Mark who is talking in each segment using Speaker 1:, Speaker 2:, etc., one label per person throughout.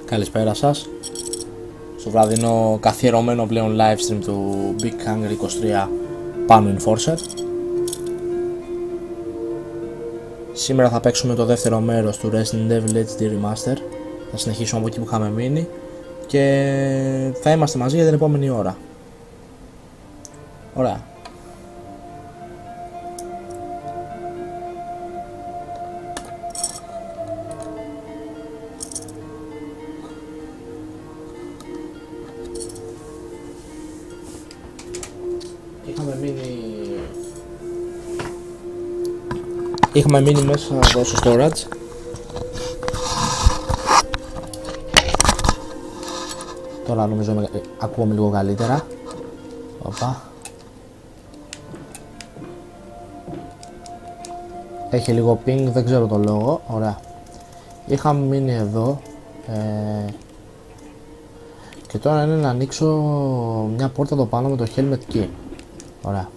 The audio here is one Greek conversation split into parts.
Speaker 1: Καλησπέρα σας. Στο βραδινό καθιερωμένο πλέον live stream του Big Hungry 23 Πάνω Enforcer. Σήμερα θα παίξουμε το δεύτερο μέρος του Resident Evil HD Remaster. Θα συνεχίσουμε από εκεί που είχαμε μείνει και θα είμαστε μαζί για την επόμενη ώρα. Ωραία. Είχαμε μείνει μέσα εδώ στο storage. Τώρα νομίζω ακούγομαι λίγο καλύτερα. Οπα. Έχει λίγο ping, δεν ξέρω το λόγο. Ωραία. Είχαμε μείνει εδώ και τώρα είναι να ανοίξω μια πόρτα εδώ πάνω με το helmet key. Ωραία.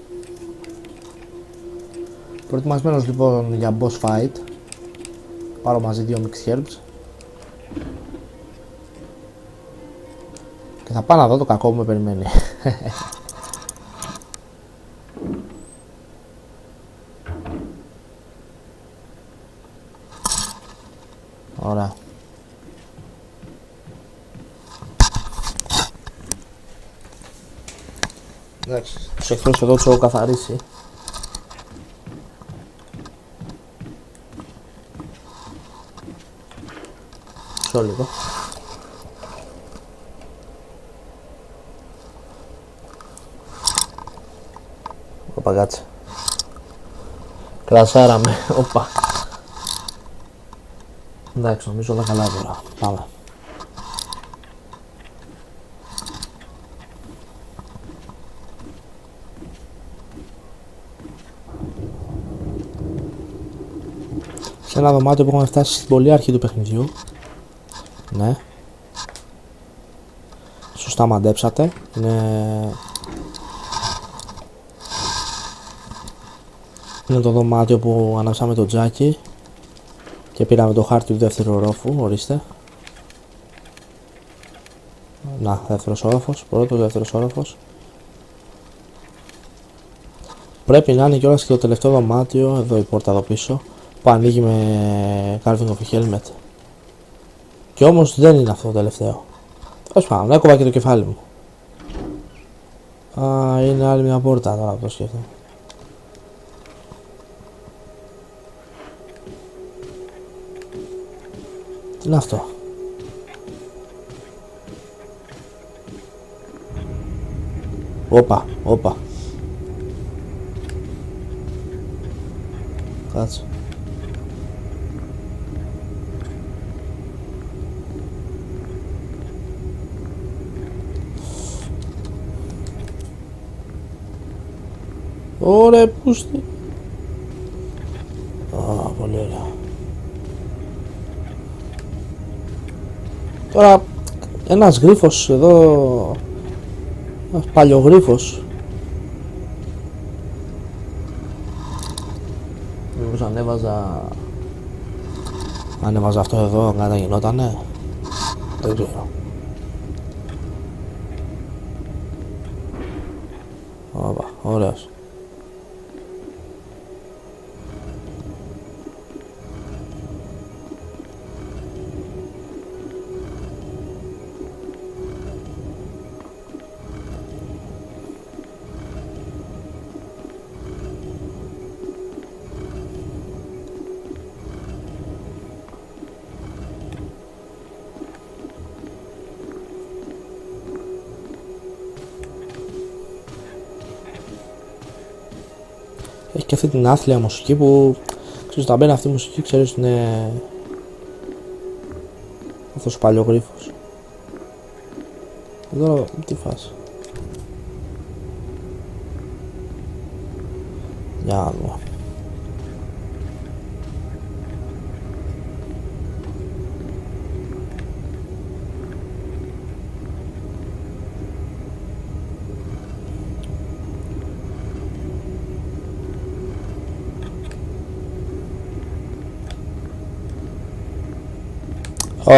Speaker 1: Προετοιμασμένος λοιπόν για boss fight. Πάρω μαζί 2 mixed herbs και θα πάω να δω το κακό που με περιμένει. Ωραία. Εντάξει, τους εχθρούς εδώ τους έχω καθαρίσει. Λίγο. Οπα, κάτσε. Κρασάραμε. Οπα. Εντάξει, νομίζω όλα καλά τώρα. Πάμε. Σε ένα δωμάτιο που έχουμε φτάσει στην πολύ αρχή του παιχνιδιού. Ναι. Σωστά μαντέψατε. Είναι το δωμάτιο που ανάψαμε το τζάκι και πήραμε το χάρτη του δεύτερου ορόφου. Ορίστε. Να, δεύτερος όροφος. Πρώτος, δεύτερος όροφος. Πρέπει να είναι κιόλας και το τελευταίο δωμάτιο. Εδώ η πόρτα εδώ πίσω που ανοίγει με carving of a helmet. Και όμως δεν είναι αυτό το τελευταίο. Τέλος πάντων, έκοβα και το κεφάλι μου. Α, είναι άλλη μια πόρτα τώρα που το σκέφτομαι. Τι είναι αυτό? Όπα, όπα. Κάτσε. Ωραία, πούστη. Α, πολύ ωραία. Τώρα ένας γρίφος εδώ, ένας παλιογρίφος. Μήπως ανέβαζα αυτό εδώ, κάτι γινότανε. Δεν ξέρω. Όπα, ωραίος. Έχει και αυτή την άθλια μουσική που ξέρεις, όταν μπαίνει αυτή η μουσική ξέρεις ότι είναι αυτός ο παλιογρίφος. Εδώ τι φάση. Για να δω.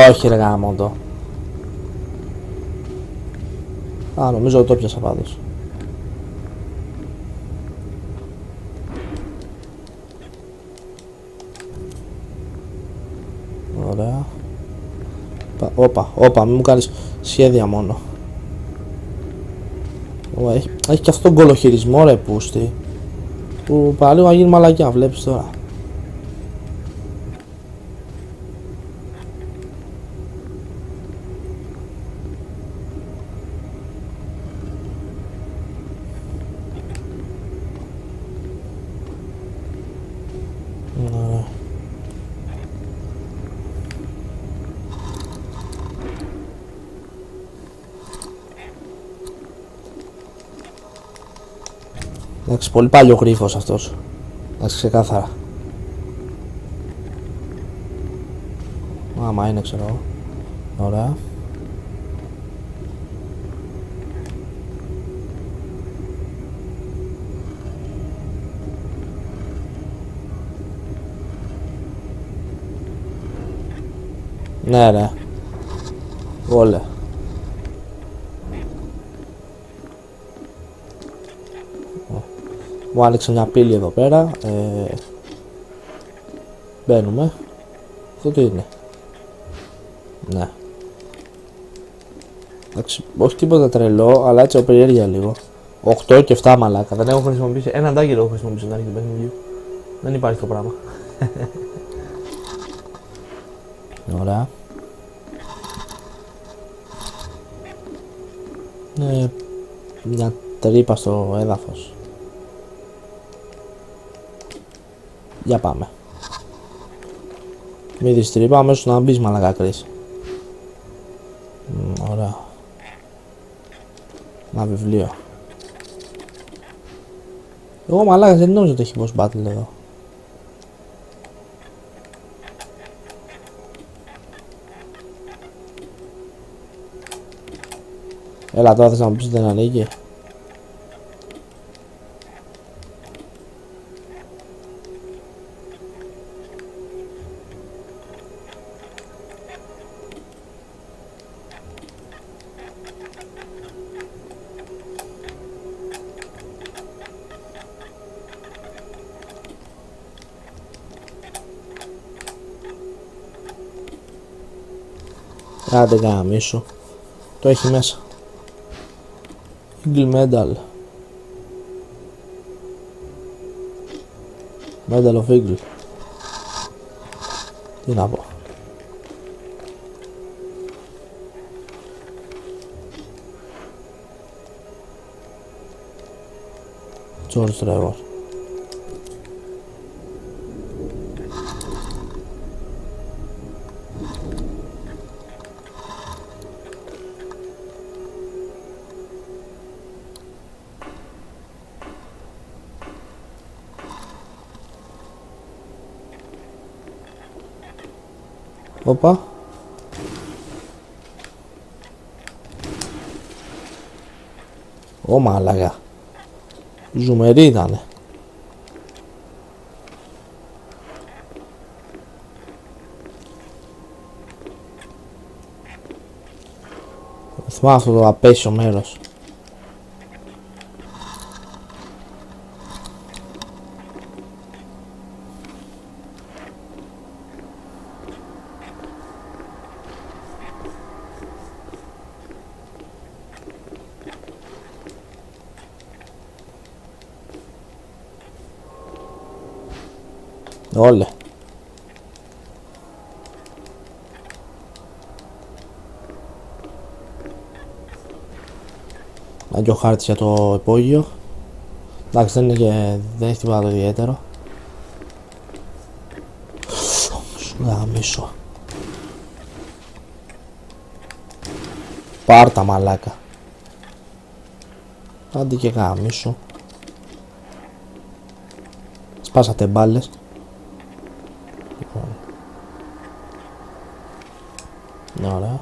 Speaker 1: Όχι ρε γάμο το. Α, νομίζω το πιάσα πάντως. Ωραία. Όπα, μην μου κάνεις σχέδια μόνο. Έχει και αυτόν τον κολοχειρισμό ρε πούστη. Που παραλίγο να γίνει μαλακιά, βλέπεις τώρα. Ωραία. Εντάξει, πολύ παλιό γρίφος αυτός. Εντάξει, ξεκάθαρα. Άμα είναι, ξέρω. Ωραία. Ναι, ρε. Όλα. Μου άνοιξε μια πύλη εδώ πέρα. Μπαίνουμε. Αυτό τι είναι? Ναι. Εντάξει, όχι τίποτα τρελό, αλλά έτσι περιέργεια λίγο. 8 και 7 μαλάκα. Δεν έχω χρησιμοποιήσει. Ένα αντάγγελο έχω χρησιμοποιήσει στην αρχή του παιχνιδιού. Δεν υπάρχει το πράγμα. Ωραία. Μια τρύπα στο έδαφος. Για πάμε. Μη δεις τρύπα, αμέσως να μπεις μαλακά κρίση. Ωραία. Ένα βιβλίο. Εγώ μαλάκα δεν νόμιζα ότι έχει boss battle εδώ. Έλα τώρα θες να μου πεις δεν ανοίγει? Άντε γαμίσου. Το έχει μέσα. Eagle Medal. Medal of Eagle. Τι να πω. George Trevor. Όπα. Ω μαλάκα. Ζουμερή ήτανε. Θυμάμαι αυτό το απέσιο μέρος. Όλε. Να και ο χάρτης για το υπόγειο. Εντάξει δεν είναι και... δεν έχει τίποτα το ιδιαίτερο. Σου γαμίσω. Πάρτα μαλάκα. Άντε και γαμίσω. Σπάσατε μπάλες. Ναι, ωραία.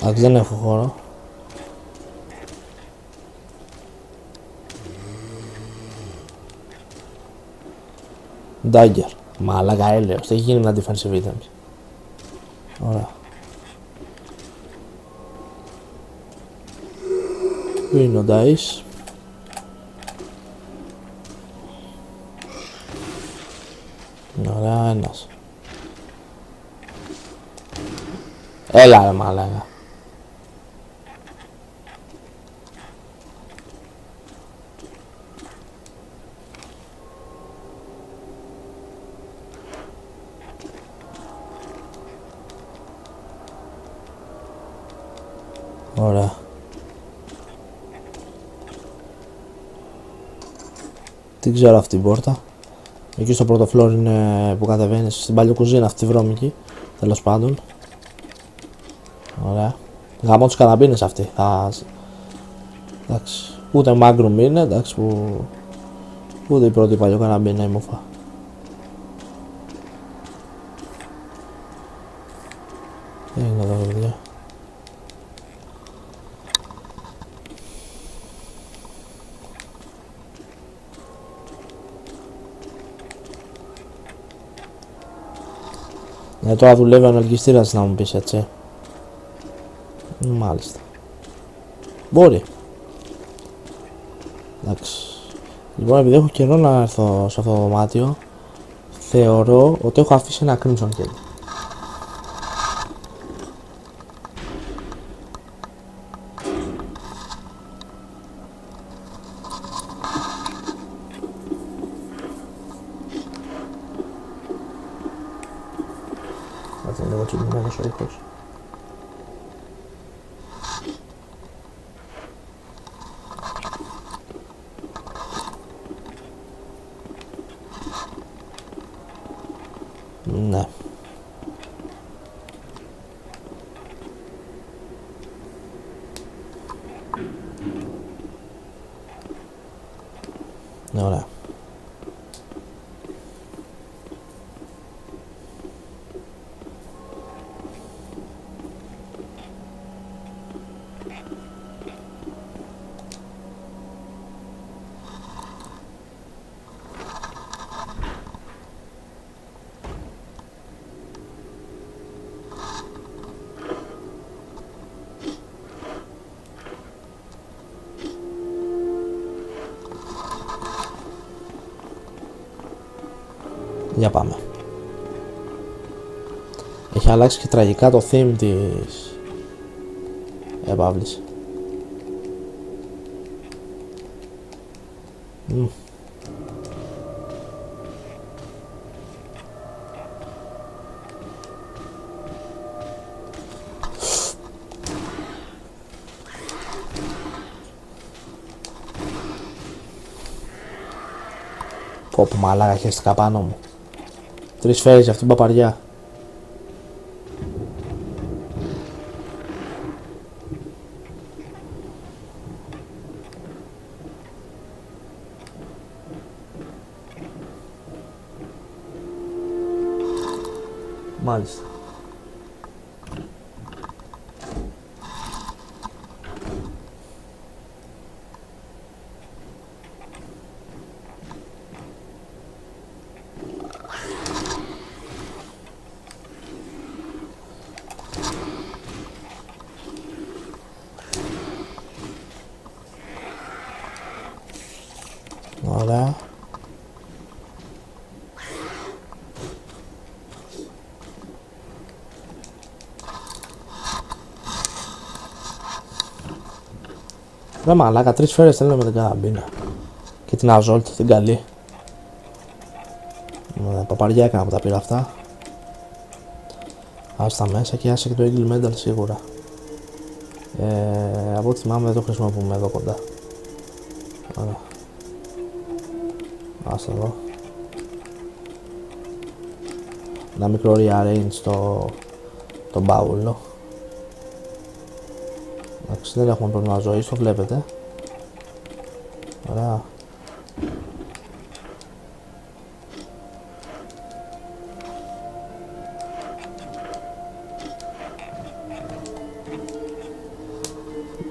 Speaker 1: Εντάξει δεν έχω χώρο. Dagger. Μαλάκα έλεος. Έχει γίνει μια defensive items. Ωραία. Πού είναι ο Dice? Ωραία, ένας. Έλα ρε μαλάκα. Ωραία. Τι ξέρω αυτή την πόρτα. Εκεί στο πρώτο floor είναι που κατεβαίνεις στην παλιοκουζίνα αυτή τη βρώμικη. Τέλος πάντων. Ωραία. Γαμώ τους καραμπίνες αυτοί. Εντάξει. Ούτε Magnum είναι, εντάξει που... Ούτε η πρώτη παλιό καραμπίνα η μούφα. Τι είναι εδώ παιδιά. Τώρα δουλεύει ο αναλγιστήρας να μου πεις έτσι. Μάλιστα. Μπορεί. Εντάξει. Λοιπόν, επειδή έχω καιρό να έρθω σε αυτό το δωμάτιο, θεωρώ ότι έχω αφήσει ένα Crimson Kill. Κάτσε λίγο τσιμμένος ο ήχος. Ναι. Ωραία. Για πάμε. Έχει αλλάξει και τραγικά το theme της επαύλης. Πω μαλάκα, χέστηκα πάνω μου. 3 σφαίρες για αυτήν την παπαριά. Μάλιστα. Ωραία. Ρε μαλάκα, 3 σφαίρες θέλω με την καραμπίνα. Και την Αζόλτ, την καλή. Παπαριά έκανα που τα πήρα αυτά. Άστα μέσα και άσε και το Eagle Medal σίγουρα. Από ό,τι θυμάμαι δεν το χρησιμοποιούμε εδώ κοντά. Ωραία. Άστα εδώ. Ένα μικρό rearrange το μπάουλο. Εντάξει, δεν έχουμε πρόβλημα ζωής, το βλέπετε. Ωραία.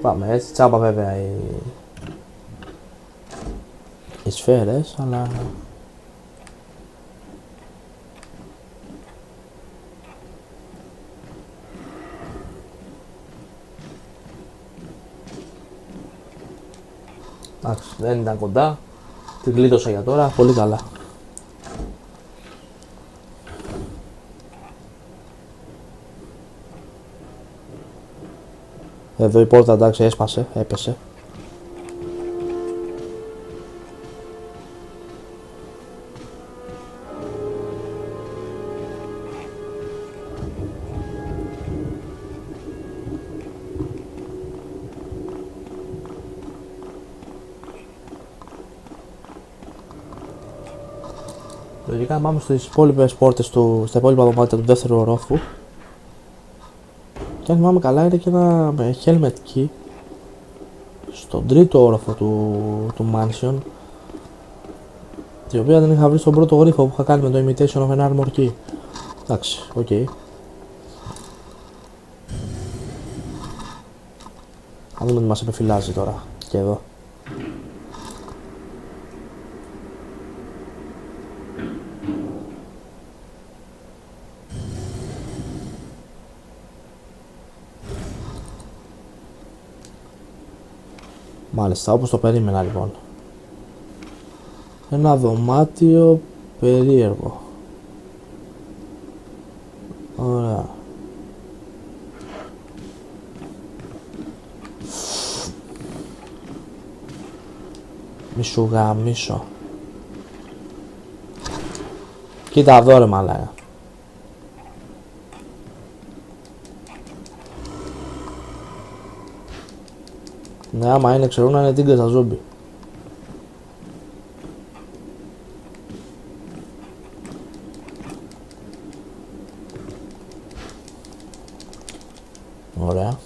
Speaker 1: Πάμε έτσι, τσάμπα βέβαια οι σφαίρες, αλλά Εντάξει, δεν ήταν κοντά. Την γλίτωσα για τώρα, πολύ καλά. Εδώ η πόρτα εντάξει έσπασε, έπεσε. Λογικά πάμε στις υπόλοιπες πόρτες στα υπόλοιπα δωμάτια του δεύτερου ορόφου. Και αν θυμάμαι καλά είναι και ένα helmet key στον τρίτο όροφο του mansion, την οποία δεν είχα βρει στον πρώτο γρίφο που είχα κάνει με το imitation of an armor key. Εντάξει, οκ. Okay. Θα δούμε τι μας επιφυλάζει τώρα και εδώ. Μάλιστα, όπως το περίμενα λοιπόν. Ένα δωμάτιο περίεργο. Ωραία. Μη σου γαμίσω. Κοίτα εδώ ρε μαλάκα. Ναι, άμα είναι ξέρουν να είναι τίγκα στα ζόμπι. Ωραία.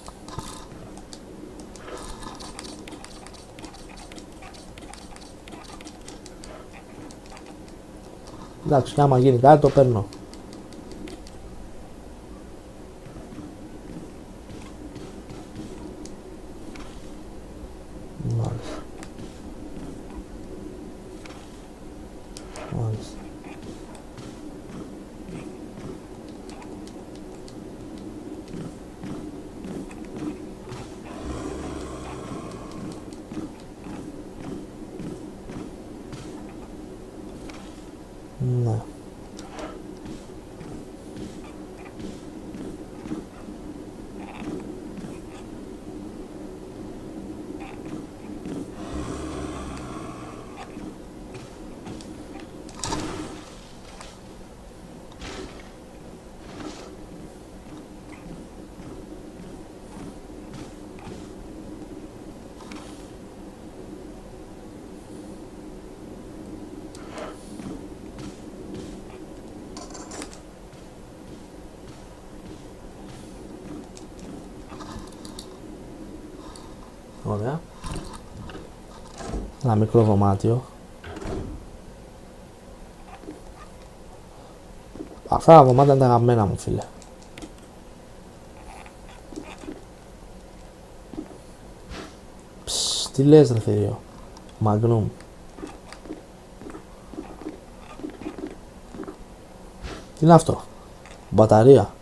Speaker 1: Εντάξει, και άμα γίνει κάτι το παίρνω. Μάλιστα. Μάλιστα. Ναι. Ωραία. Ένα μικρό δωμάτιο. Αυτά τα δωμάτια είναι τα αγαπημένα μου, φίλε. Ψ, τι λες ρε θηρίο. Magnum. Τι είναι αυτό. Μπαταρία.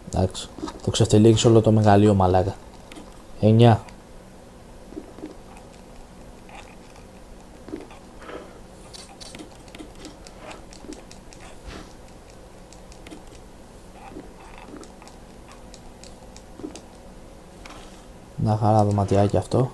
Speaker 1: Εντάξει. Το ξεφτελίγεις όλο το μεγαλείο μαλάκα. 9. Μια χαρά δωματιάκι αυτό.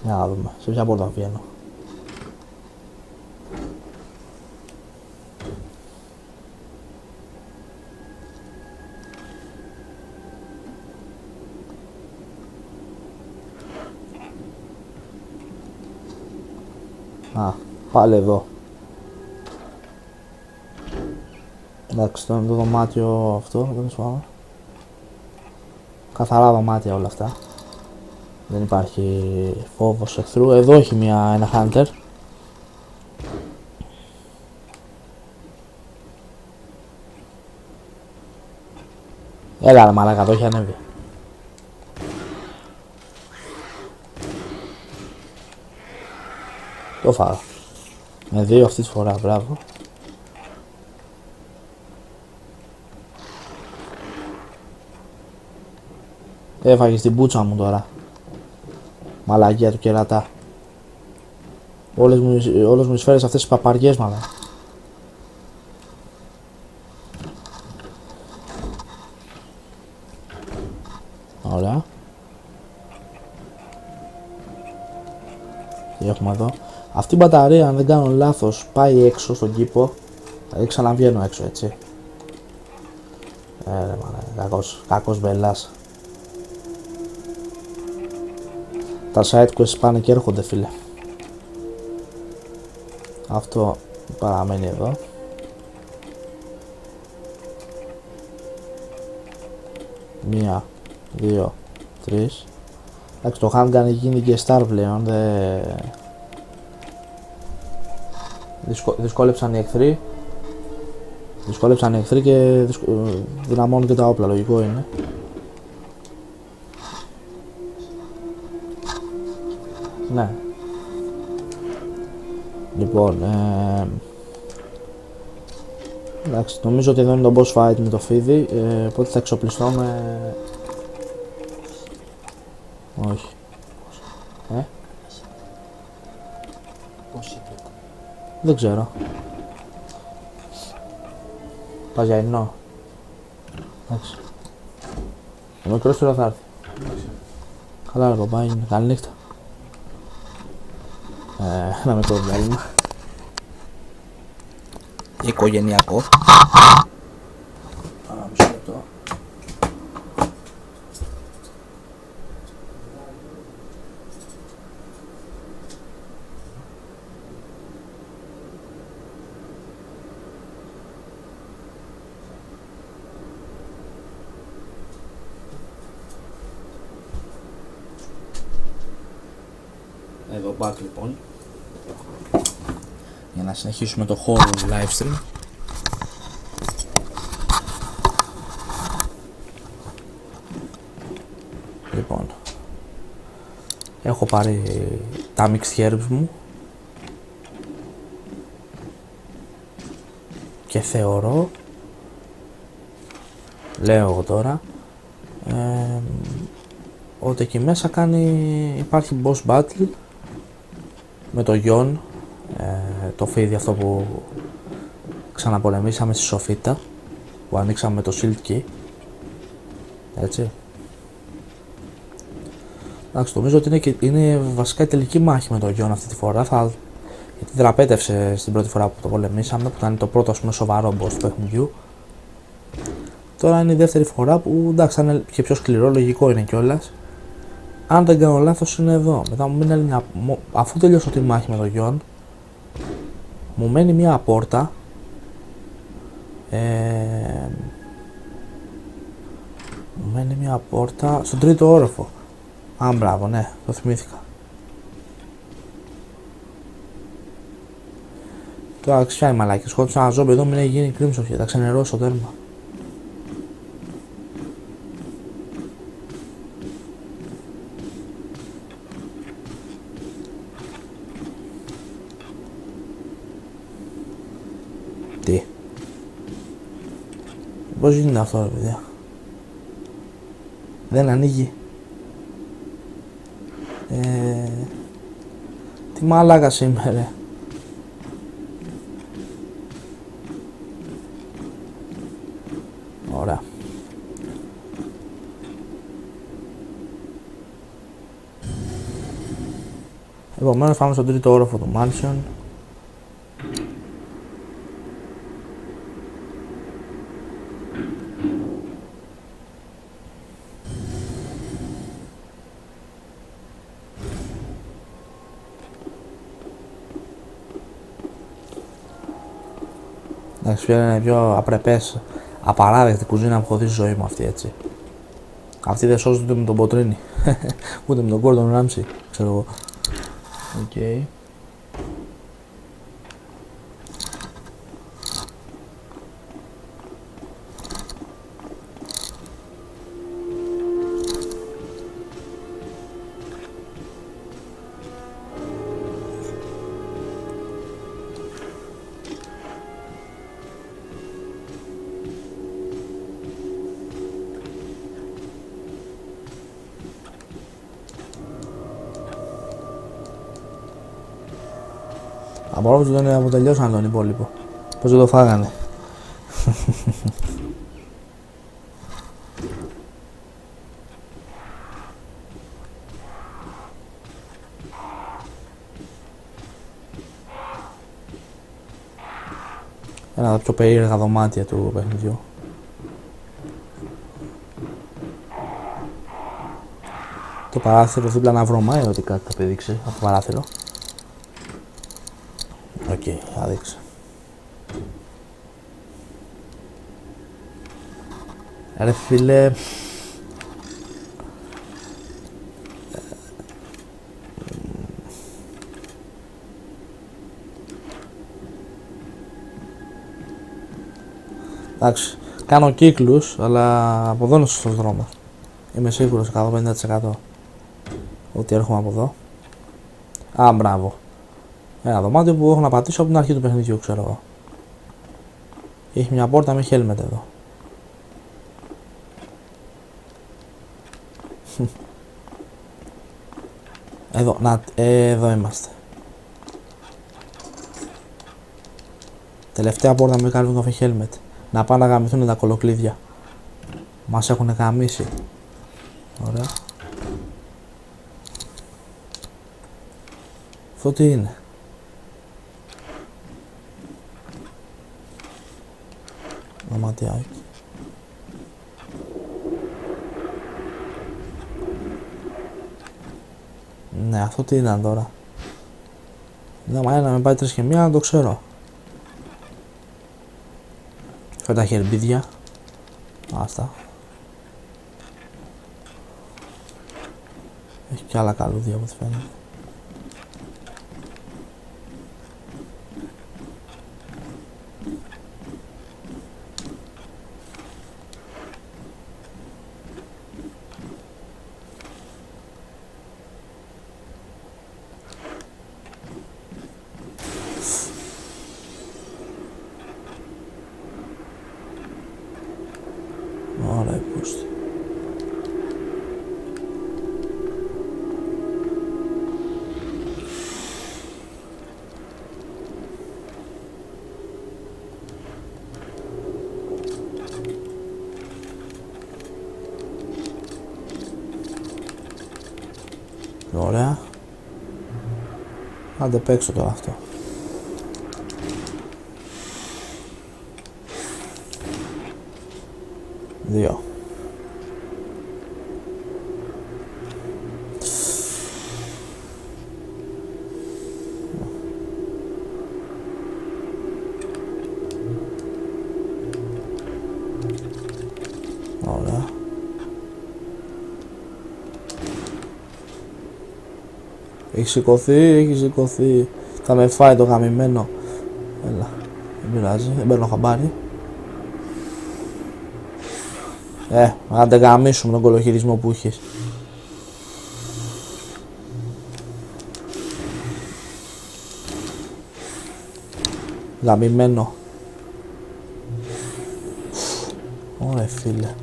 Speaker 1: Για να δούμε, σε ποια πόρτα βγαίνω. Α, πάλι εδώ. Εντάξει, το δωμάτιο αυτό, δεν σου καθαρά δωμάτια όλα αυτά. Δεν υπάρχει φόβος εχθρού. Εδώ έχει ένα hunter. Έλα ρε μαλάκα, το έχει ανέβει. Το φάω. Με 2 αυτή τη φορά, μπράβο. Έφαγες την πούτσα μου τώρα. Μαλαγία του κερατά. Όλες μου φέρες αυτές τις παπαριές μαλάκα. Ωραία. Τι έχουμε εδώ. Αυτή η μπαταρία, αν δεν κάνω λάθος, πάει έξω στον κήπο. Δηλαδή ξαναβγαίνω έξω, έτσι. Ρε μάνα, κακός μπελάς. Τα side quests πάνε και έρχονται, φίλε. Αυτό παραμένει εδώ. Μία, δύο, τρεις. Εντάξει, το handgun έχει γίνει και star πλέον. Δυσκόλεψαν οι εχθροί. Και δυναμώνουν και τα όπλα, λογικό είναι. Ναι. Λοιπόν, εντάξει, νομίζω ότι εδώ είναι το boss fight με το φίδι, οπότε θα εξοπλιστώ με... Όχι. Δεν ξέρω. Πας για ινό. Εντάξει. Ο μικρός τώρα θα έρθει. Καλά ρε κομπά, καλή νύχτα. Ένα μικρό διάλειμμα. Οικογενειακό. Μισό λεπτό. Εδώ back λοιπόν. Για να συνεχίσουμε το horror live stream. Λοιπόν, έχω πάρει τα mixed herbs μου και θεωρώ, λέω εγώ τώρα, ότι εκεί μέσα υπάρχει boss battle με το Γιον, το φίδι αυτό που ξαναπολεμήσαμε στη Σοφίτα, που ανοίξαμε με το shield key, έτσι. Εντάξει, νομίζω ότι είναι βασικά η τελική μάχη με το Γιον αυτή τη φορά, γιατί δραπέτευσε στην πρώτη φορά που το πολεμήσαμε, που ήταν το πρώτο, ας πούμε, σοβαρό boss του παιχνιδιού. Τώρα είναι η δεύτερη φορά που, εντάξει, θα είναι και πιο σκληρό, λογικό είναι κιόλας. Αν δεν κάνω λάθος είναι εδώ. Μετά μου μένει αφού τελειώσω τη μάχη με τον Γιον, μου μένει μια πόρτα. Μου μένει μια πόρτα στον τρίτο όροφο. Α, μπράβο, ναι, το θυμήθηκα. Τώρα ξεφιάει μαλάκι. Σκότωσα ένα ζόμπι εδώ, μην έχει γίνει κρίμσο και θα ξενερώσω τέρμα. Τι. Πώς γίνεται αυτό ρε παιδιά. Δεν ανοίγει. Τι μαλάκα σήμερα. Ωραία. Επομένως πάμε στον τρίτο όροφο του Mansion. Εντάξει, πια είναι πιο απρεπές, απαράδεκτη κουζίνα που έχω δει στη ζωή μου αυτή, έτσι. Αυτή δεν σώζεται ούτε με τον Ποτρίνι, ούτε με τον Gordon Ramsay, ξέρω εγώ. Οκ. Από όλους δεν αποτελειώσαν τον υπόλοιπο. Πώς δεν το φάγανε. Ένα από τα πιο περίεργα δωμάτια του παιχνιδιού. Το παράθυρο δίπλα να βρωμάει ότι κάτι θα πήδηξε από το παράθυρο. Οκ, θα δείξω. Ρε φίλε... Εντάξει, κάνω κύκλους, αλλά από εδώ είναι σωστός δρόμος. Είμαι σίγουρος 150% ότι έρχομαι από εδώ. Α, μπράβο. Ένα δωμάτιο που έχω να πατήσω από την αρχή του παιχνιδιού, ξέρω εγώ. Έχει μια πόρτα με helmet εδώ. Εδώ, να, εδώ είμαστε. Τελευταία πόρτα με carving of a helmet. Να πάνε να γαμηθούν τα κολοκλίδια. Μας έχουν γαμίσει. Ωραία. Αυτό τι είναι? Δωματιάκι. Ναι, αυτό τι ήταν τώρα? Ναι, μα να με πάει 3 και 1 να το ξέρω. Φέρε τα χερμπίδια. Άστα. Έχει και άλλα καλούδια από ό,τι φαίνεται. Ωραία, πούστη. Ωραία. Άντε παίξω τώρα αυτό. Δύο. Ωραία. Έχει σηκωθεί. Θα με φάει το γαμημένο. Έλα. Δεν πειράζει, δεν παίρνω χαμπάρι. Άντε γαμίσουμε τον κολοχειρισμό που είχες. Γαμημένο. Ωραία φίλε.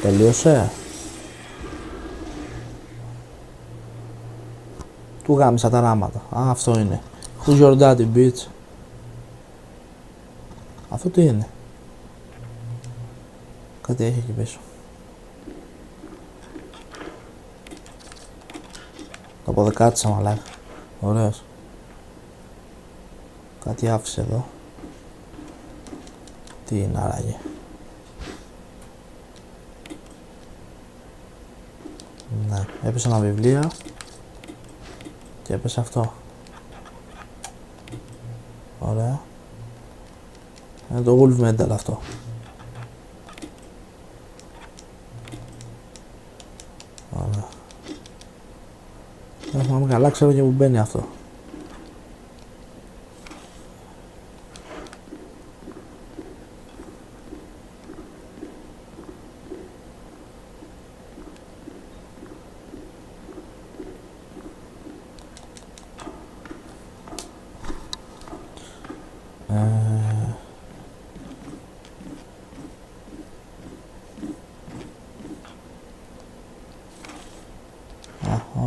Speaker 1: Τελείωσε. Του γάμισα τα ράματα. Α, αυτό είναι. Who's your daddy, bitch? Αυτό τι είναι? Κάτι έχει εκεί πίσω. Το αποδεκάτησα μαλάκα. Ωραίος. Κάτι άφησε εδώ. Τι είναι άραγε? Ναι, έπεσε ένα βιβλίο και έπεσε αυτό. Ωραία. Είναι το Wolf Medal αυτό. Ωραία. Έχουμε καλά, ξέρω και που μπαίνει αυτό.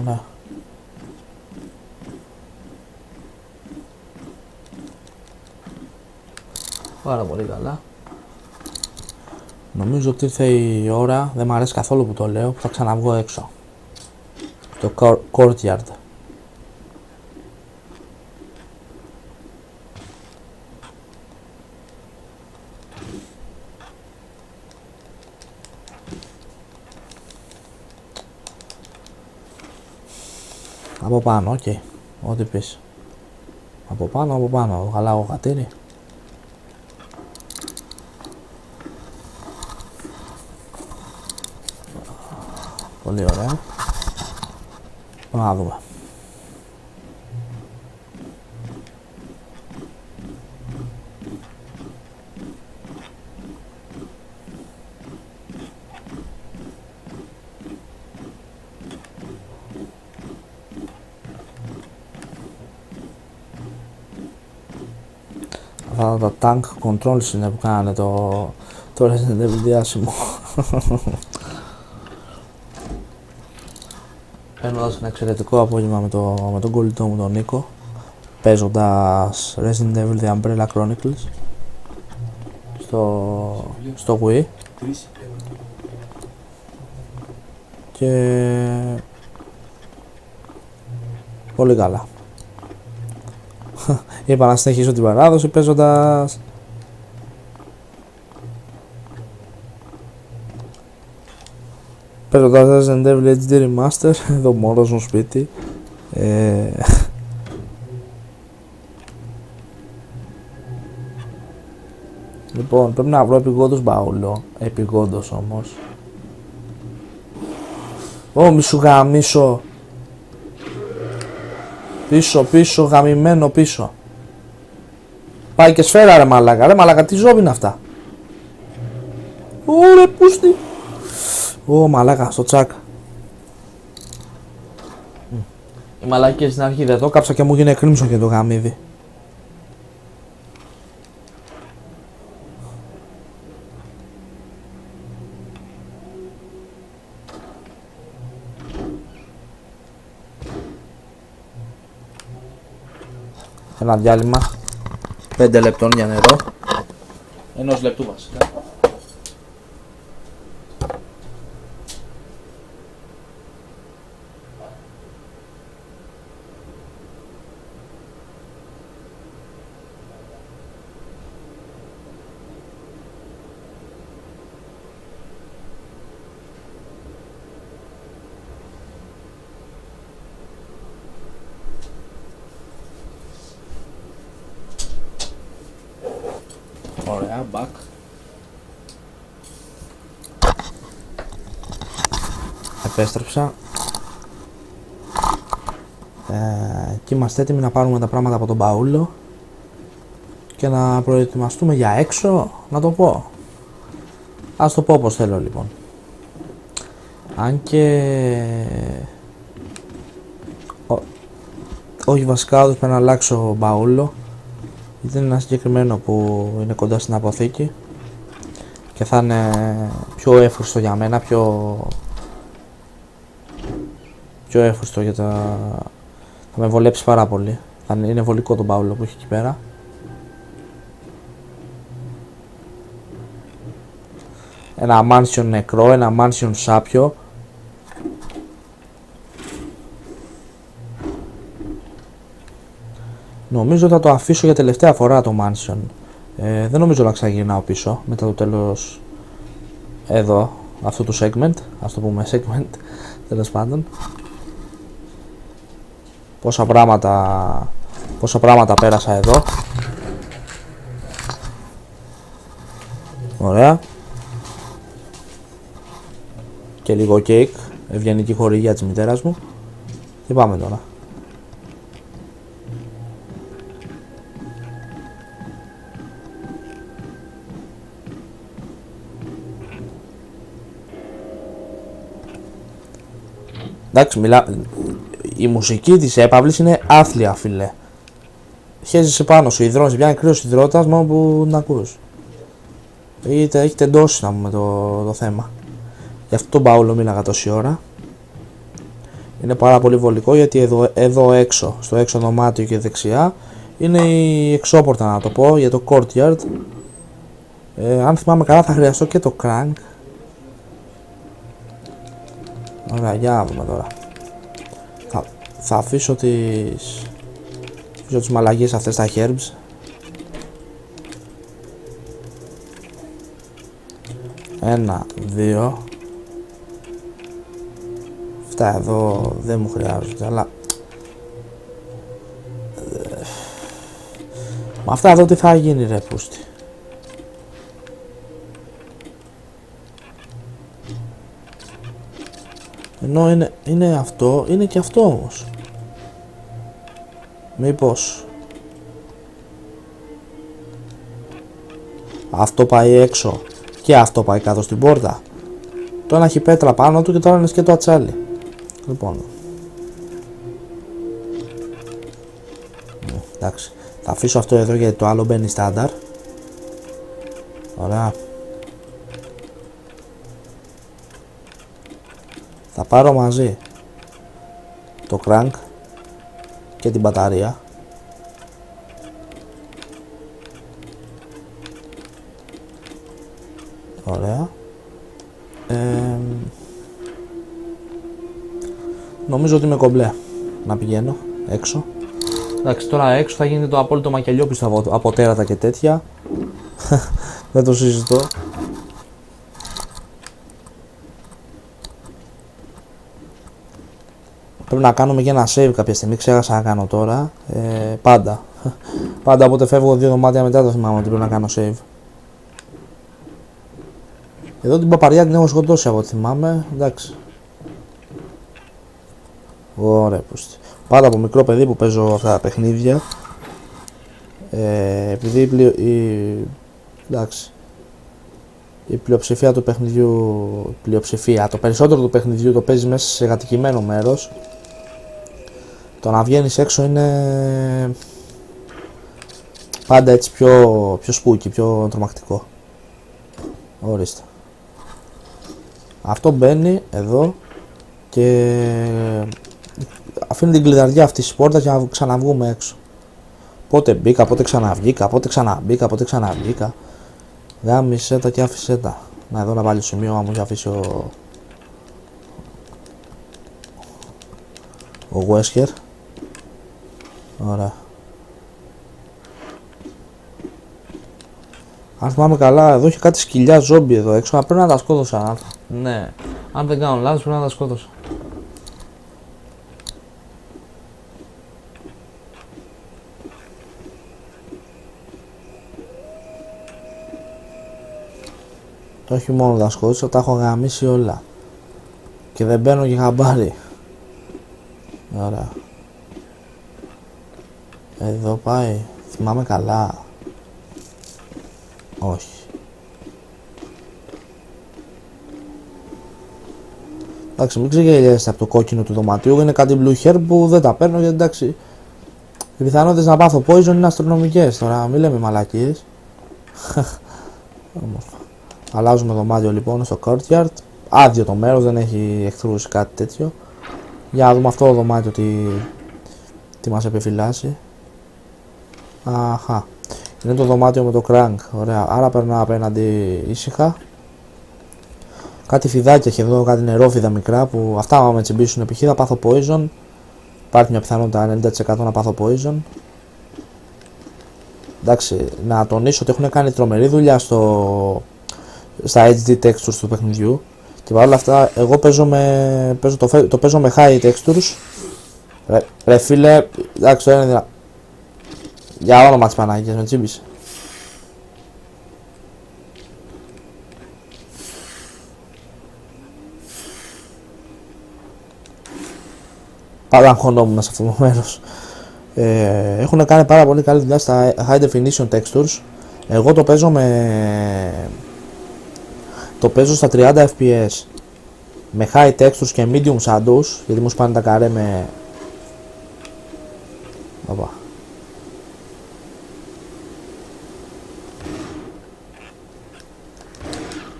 Speaker 1: ναι. Πάρα πολύ καλά. Νομίζω ότι ήρθε η ώρα, δεν μου αρέσει καθόλου που το λέω, που θα ξαναβγώ έξω. Το courtyard. Από πάνω, οκ. Okay. Ό,τι πεις. Από πάνω. Γαλάω γατήρι. Πολύ ωραία. Πάμε να δούμε. Αυτά τα tank controls είναι που κάνανε το Resident Evil διάσημο. Παίρνοντας ένα εξαιρετικό απόγευμα με τον κολλητό μου τον Νίκο, παίζοντας Resident Evil The Umbrella Chronicles στο Wii και πολύ καλά. Είπα να συνεχίσω την παράδοση παίζοντας Resident Evil HD Remaster, εδώ μόνος μου σπίτι. Λοιπόν, πρέπει να βρω επειγόντως μπαούλο, επειγόντως όμως. Ω, μη σου γαμίσω. Πίσω, γαμημένο πίσω. Πάει και σφαίρα ρε μαλάκα, τι ζώβι είναι αυτά. Ωρε πούστη. Ω μαλάκα, στο τσάκ. Οι μαλακίες στην αρχή δεν το κάψα και μου γίνε κρίμσο και το γαμίδι. Ένα διάλειμμα 5 λεπτών για νερό. 1 λεπτού βασικά. Ωραία, back. Επέστρεψα. Και είμαστε έτοιμοι να πάρουμε τα πράγματα από τον μπαούλο και να προετοιμαστούμε για έξω, να το πω. Ας το πω όπως θέλω λοιπόν. Αν και... όχι βασικά, όντως πρέπει να αλλάξω μπαούλο. Γιατί είναι ένα συγκεκριμένο που είναι κοντά στην αποθήκη και θα είναι πιο εύχριστο για μένα, πιο εύχριστο για τα... θα με βολέψει πάρα πολύ. Θα είναι βολικό το μπαούλο που έχει εκεί πέρα. Ένα mansion νεκρό, ένα mansion σάπιο. Νομίζω θα το αφήσω για τελευταία φορά το mansion. Δεν νομίζω να ξαναγυρνάω πίσω μετά το τέλος εδώ αυτού του segment. Ας το πούμε segment, τέλος πάντων. Πόσα πράγματα πέρασα εδώ. Ωραία. Και λίγο κέικ, ευγενική χορηγία της μητέρας μου. Και πάμε τώρα. Εντάξει, η μουσική της έπαυλης είναι άθλια, φίλε. Χέζεσαι πάνω σου, υδρώνεις, πιάνει κρύος υδρότας μόνο που την ακούς. Έχει τεντώσει να πούμε το θέμα. Γι' αυτό τον μπαούλο μίλαγα τόση ώρα. Είναι πάρα πολύ βολικό γιατί εδώ έξω, στο έξω δωμάτιο και δεξιά, είναι η εξώπορτα να το πω για το courtyard. Αν θυμάμαι καλά θα χρειαστώ και το crank. Ωραία, για να δούμε τώρα. Θα αφήσω τις μαλαγίες αυτές τα herbs. Ένα, δύο. Αυτά εδώ δεν μου χρειάζονται, αλλά με αυτά εδώ τι θα γίνει ρε πούστη. Ενώ είναι αυτό, είναι και αυτό όμως. Μήπως αυτό πάει έξω και αυτό πάει κάτω στην πόρτα. Το ένα έχει πέτρα πάνω του και το άλλο είναι σκέτο ατσάλι. Λοιπόν, εντάξει, θα αφήσω αυτό εδώ γιατί το άλλο μπαίνει στάνταρ. Ωραία. Θα πάρω μαζί το crank και την μπαταρία. Ωραία. Νομίζω ότι είμαι κομπλέ να πηγαίνω έξω. Εντάξει, τώρα έξω θα γίνει το απόλυτο μακελιόπιστο από τέρατα και τέτοια. Δεν το συζητώ. Πρέπει να κάνουμε και ένα save κάποια στιγμή, ξέχασα να κάνω τώρα. Πάντα. Πάντα όποτε φεύγω 2 δωμάτια μετά το θυμάμαι ότι πρέπει να κάνω save. Εδώ την παπαριά την έχω σκοτώσει από ό,τι θυμάμαι, εντάξει. Ωραία, πούστη. Πάντα από μικρό παιδί που παίζω αυτά τα παιχνίδια. Επειδή εντάξει, η πλειοψηφία του παιχνιδιού, το περισσότερο του παιχνιδιού το παίζει μέσα σε κατοικημένο μέρος. Το να βγαίνεις έξω είναι πάντα έτσι πιο spooky, πιο τρομακτικό. Ορίστε. Αυτό μπαίνει εδώ και αφήνει την κλειδαριά αυτή της πόρτας για να ξαναβγούμε έξω. Πότε μπήκα, πότε ξαναβγήκα, πότε ξαναμπήκα, πότε ξαναβγήκα. Γάμισε τα και άφησε τα. Να εδώ να βάλει σημείο άμα μου έχει αφήσει ο Wesker. Ωραία. Αν θυμάμαι καλά, εδώ έχει κάτι σκυλιά ζόμπι εδώ έξω. Πρέπει να τα σκότωσα. Ναι. Αν δεν κάνω λάθος, πρέπει να τα σκότωσα. Το όχι μόνο τα σκότωσα, τα έχω γαμίσει όλα. Και δεν μπαίνω και χαμπάρι. Ωραία. Εδώ πάει. Θυμάμαι καλά. Όχι. Εντάξει, μην ξεγελιέστε από το κόκκινο του δωματίου. Είναι κάτι blue hair που δεν τα παίρνω γιατί εντάξει. Οι πιθανότητες να πάθω poison είναι αστρονομικές. Τώρα μην λέμε μαλακίες. Όμορφα. Αλλάζουμε δωμάτιο λοιπόν στο courtyard. Άδειο το μέρος, δεν έχει εχθρούς ή κάτι τέτοιο. Για να δούμε αυτό το δωμάτιο τι μας επιφυλάσσει. Αχα. Είναι το δωμάτιο με το crank. Ωραία. Άρα περνάω απέναντι ήσυχα. Κάτι φιδάκια έχει εδώ, κάτι νερόφιδα μικρά που αυτά άμα με τσιμπήσουν π.χ. θα πάθω poison. Υπάρχει μια πιθανότητα 90% να πάθω poison. Εντάξει, να τονίσω ότι έχουν κάνει τρομερή δουλειά στα HD textures του παιχνιδιού. Και παρόλα αυτά, εγώ το παίζω με high textures. Ρε φίλε, εντάξει, το είναι δυνατό. Για όνομα της Παναγίας, με τσίμπησε. Πάντα αγχωνόμουν σε αυτό το μέρος. Έχουν κάνει πάρα πολύ καλή δουλειά στα high definition textures. Εγώ το παίζω στα 30 fps με high textures και medium shadows, γιατί μου σπάνε τα καρέ με... Οπα.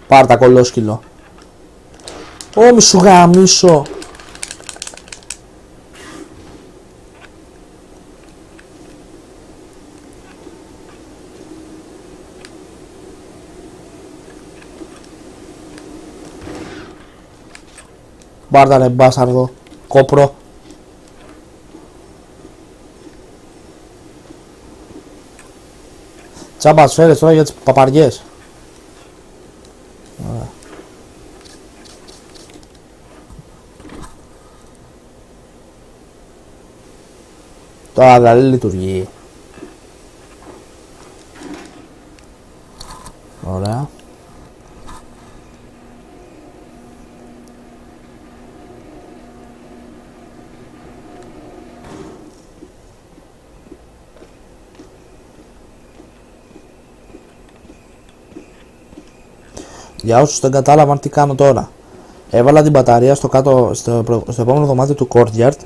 Speaker 1: Πάρ' τα κολόσκυλο. Ω μη σου γαμίσω. Μπάρτα ρε μπάσαρδο. Κόπρο. Τσάμπα σφαίρες τώρα για τις παπαριές. Ωραία. Τώρα δηλαδή λειτουργεί. Ωραία. Για όσους δεν κατάλαβαν τι κάνω τώρα. Έβαλα την μπαταρία στο κάτω, στο επόμενο δωμάτιο του courtyard.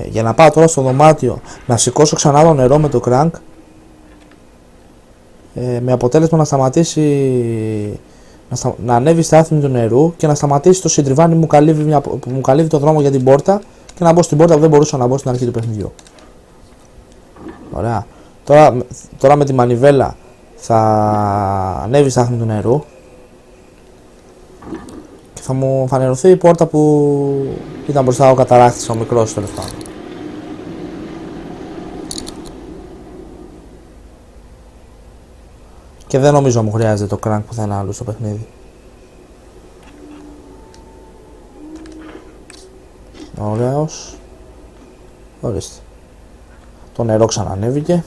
Speaker 1: Για να πάω τώρα στο δωμάτιο να σηκώσω ξανά το νερό με το crank. Με αποτέλεσμα να σταματήσει, να ανέβει στα άθμη του νερού και να σταματήσει το συντριβάνι που μου καλύβει το δρόμο για την πόρτα και να μπω στην πόρτα που δεν μπορούσα να μπω στην αρχή του παιχνιδιού. Ωραία. Τώρα με τη μανιβέλα θα ανέβει στα άθμη του νερού και θα μου φανερωθεί η πόρτα που ήταν μπροστά ο καταράχτης, ο μικρός τέλος πάντων. Και δεν νομίζω μου χρειάζεται το crank πουθενά άλλο στο παιχνίδι. Ωραίος. Ορίστε. Το νερό ξανανέβηκε.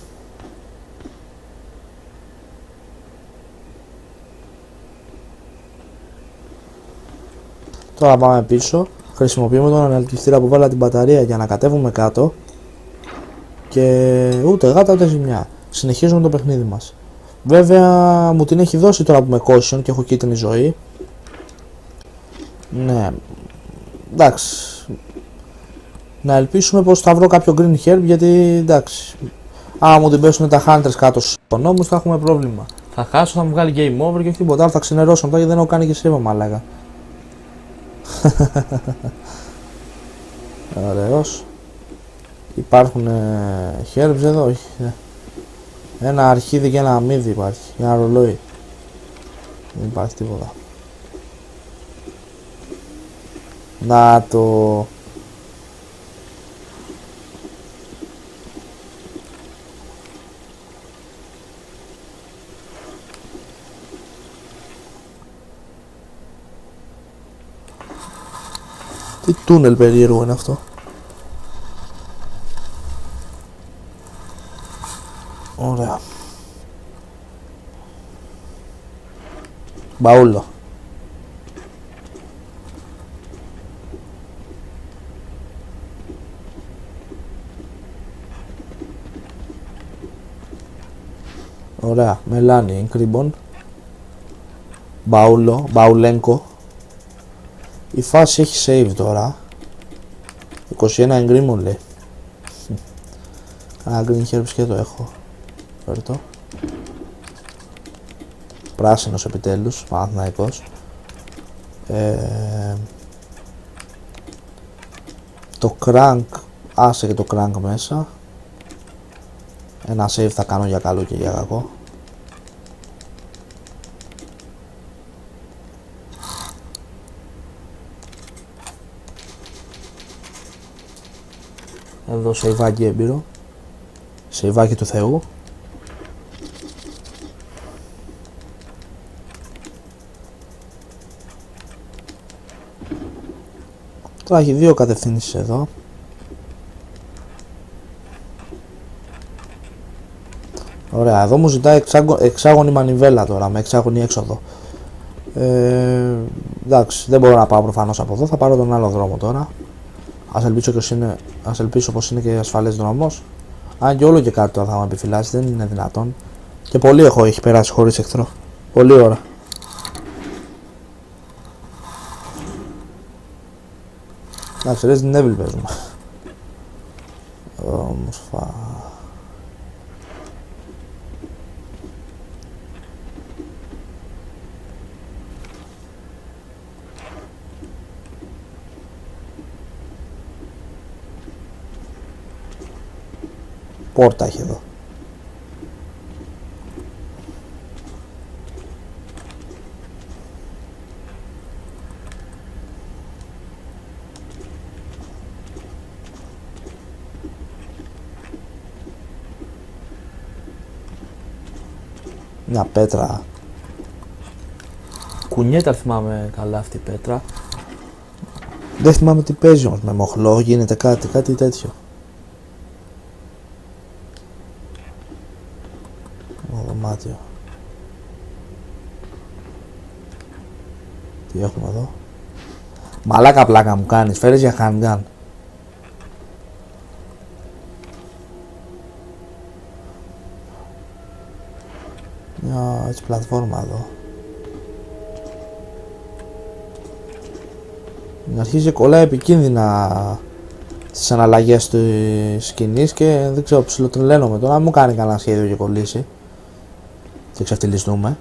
Speaker 1: Τώρα πάμε πίσω. Χρησιμοποιούμε τον αναλυτιστήρα που βάλα την μπαταρία για να κατέβουμε κάτω. Και ούτε γάτα ούτε ζημιά. Συνεχίζουμε το παιχνίδι μας. Βέβαια μου την έχει δώσει τώρα που με caution και έχω κίτρινη ζωή. Ναι. Εντάξει. Να ελπίσουμε πως θα βρω κάποιο green herb, γιατί εντάξει. Άμα μου την πέσουν τα hunters κάτω στους οικονόμους θα έχουμε πρόβλημα. Θα χάσω, θα μου βγάλει game over και όχι τίποτα άλλο, θα ξενερώσω μετά γιατί δεν έχω κάνει και σέβα μαλάκα. Ωραίος. Υπάρχουν herbs εδώ, όχι. Ένα αρχίδι και ένα αμύδι υπάρχει, ένα ρολόι. Δεν υπάρχει τίποτα. Να το... Τι τούνελ περίεργο είναι αυτό. Ωραία. Μπαούλο. Ωραία. Μελάνι, εγκρίμπον. Μπαούλο, μπαουλένκο. Η φάση έχει save τώρα. 21 εγκρίμων λέει. Α, green herbs και το έχω. Φέρτο. Πράσινος επιτέλους, Παναθηναϊκός. Το crank, άσε και το crank μέσα. Ένα save θα κάνω για καλό και για κακό. Εδώ σεϊβάκι έμπειρο. Σεϊβάκι του Θεού. Τώρα έχει δύο κατευθύνσεις εδώ. Ωραία, εδώ μου ζητάει εξάγωνη μανιβέλα τώρα, με εξάγωνη έξοδο. Εντάξει, δεν μπορώ να πάω προφανώς από εδώ, θα πάρω τον άλλο δρόμο τώρα. Ας ελπίσω πως είναι και ασφαλές δρόμος. Αν και όλο και κάτι τώρα θα με επιφυλάσει, δεν είναι δυνατόν. Και πολύ έχει περάσει χωρίς εχθρό. Πολύ ώρα. Εντάξει, Resident Evil παίζουμε. Όμορφα. Πόρτα έχει εδώ. Μια πέτρα.
Speaker 2: Κουνιέται, αν θυμάμαι καλά αυτή η πέτρα.
Speaker 1: Δεν θυμάμαι τι παίζει όμως, με μοχλό γίνεται κάτι τέτοιο. Δωμάτιο. Τι έχουμε εδώ? Μαλάκα πλάκα μου κάνεις, φέρεις για handgun. Μια έτσι πλατφόρμα εδώ. Αρχίζει κολλάει επικίνδυνα στις αναλλαγές της σκηνής και δεν ξέρω, ψιλοτρελαίνομαι τώρα. Αν μου κάνει κανένα σχέδιο και κολλήσει και ξεφτυλιστούμε.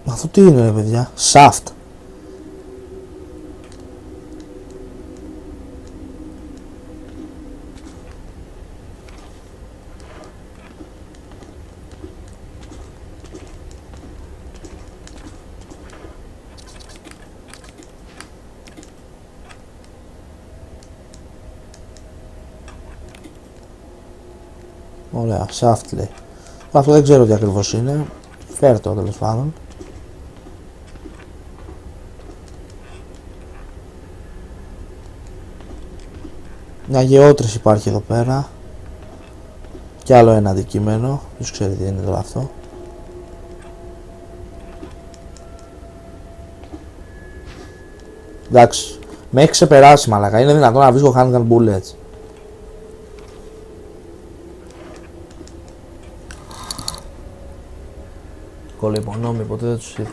Speaker 1: Αυτό τι είναι ρε παιδιά? Shaft. Ωραία, shaft λέει. Αυτό δεν ξέρω τι ακριβώς είναι. Φέρ' το τέλος πάντων. Μια γεώτρηση υπάρχει εδώ πέρα. Κι άλλο ένα αντικείμενο. Ποιος ξέρει τι είναι τώρα αυτό. Εντάξει. Με έχει ξεπεράσει μαλακά. Είναι δυνατόν να βρίσκω handgun bullets?
Speaker 2: Κολυμπονόμοι, ποτέ δεν τους είδα.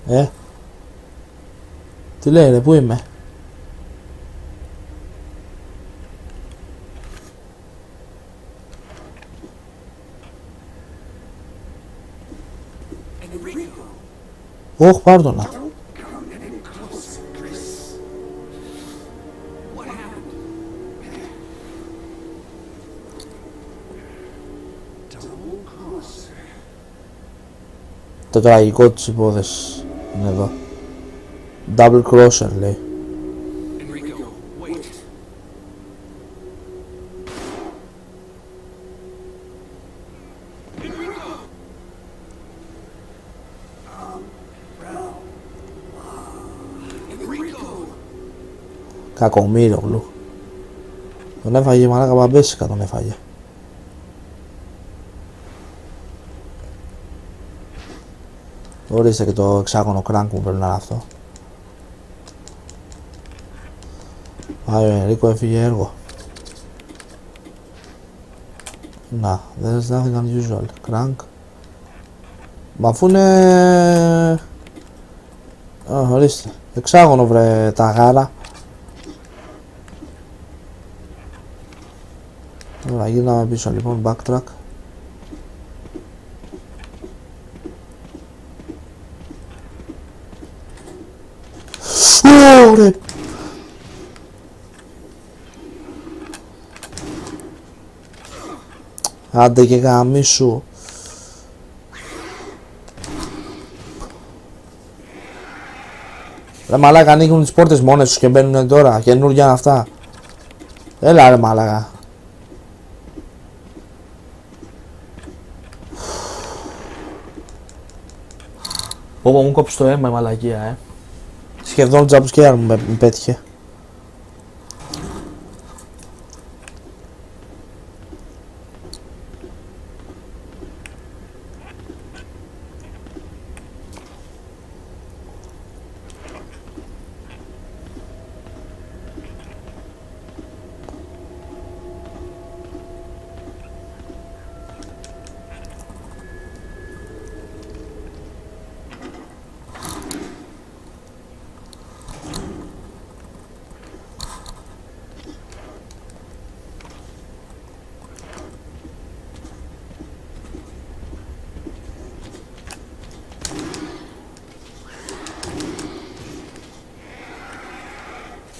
Speaker 1: Ωραία. Τι λέει ρε, πού είμαι? Όχι, πάρ' το να. Το τραγικό της υπόθεσης είναι εδώ. Double crosser λέει. Κακομοίρογλου. Τον έφαγε μαλάκα μπαμπέσικα, τον έφαγε. Ορίστε και το εξάγωνο κράνκ που πρέπει να είναι αυτό. Άι, ο Ενρίκο έφυγε έργο. Να, there's nothing unusual. Crank. Μα αφού είναι... ορίστε. Εξάγωνο βρε τα γάρα. Τώρα γύρναμε πίσω λοιπόν, backtrack. Ωραία. Άντε και γαμίσου. Ρε μαλάκα, ανοίγουν τις πόρτες μόνες τους και μπαίνουν τώρα, καινούργια αυτά. Έλα ρε μαλάκα.
Speaker 2: Πω μου κόψει το αίμα η μαλακία,
Speaker 1: Σχεδόν τζαμπουσκέα μου με πέτυχε.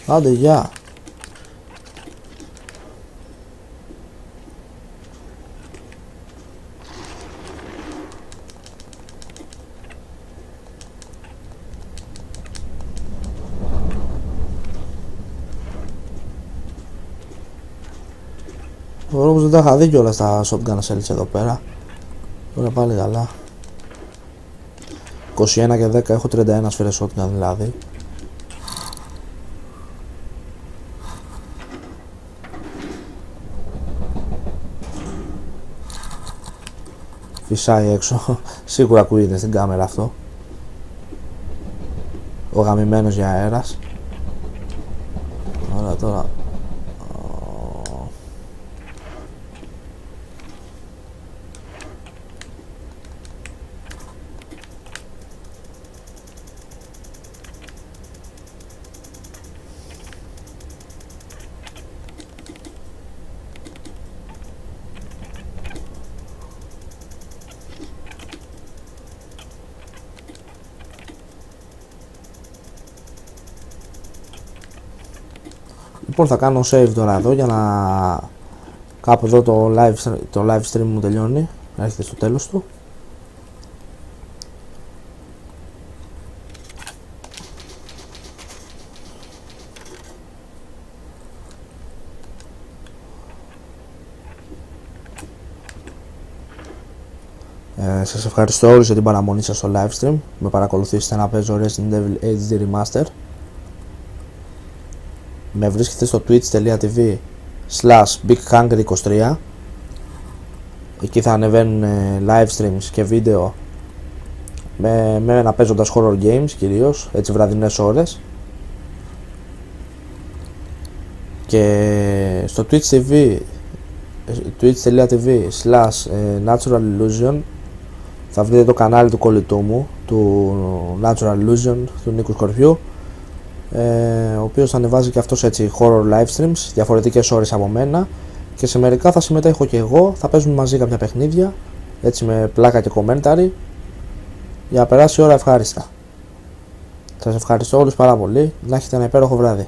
Speaker 1: Άντε, γεια. Ο Ρόμπος δεν τα είχα δει κιόλας τα shotgun shells εδώ πέρα. Τώρα πάλι καλά. 21 και 10, έχω 31 σφαίρες shotgun δηλαδή. Φυσάει έξω. Σίγουρα ακούγεται στην κάμερα αυτό. Ο γαμημένος για αέρας. Ωραία, τώρα. Λοιπόν, θα κάνω save τώρα εδώ για να κάπου εδώ το live stream μου τελειώνει, να έρχεται στο τέλος του. Σας ευχαριστώ όλους για την παραμονή σας στο live stream. Με παρακολουθήσετε να παίζω Resident Evil HD Remaster. Με βρίσκεται στο twitch.tv/BigHungry23. Εκεί θα ανεβαίνουν live streams και βίντεο με ένα παίζοντας horror games κυρίως, έτσι βραδινές ώρες. Και στο twitch.tv/Natural Illusion θα βρείτε το κανάλι του κολλητού μου, του Natural Illusion, του Νίκου Σκορπιού, ο οποίος θα ανεβάζει και αυτός έτσι horror live streams, διαφορετικές ώρες από μένα, και σε μερικά θα συμμετέχω και εγώ, θα παίζουμε μαζί κάποια παιχνίδια, έτσι με πλάκα και commentary, για να περάσει η ώρα ευχάριστα. Σας ευχαριστώ όλους πάρα πολύ, να έχετε ένα υπέροχο βράδυ.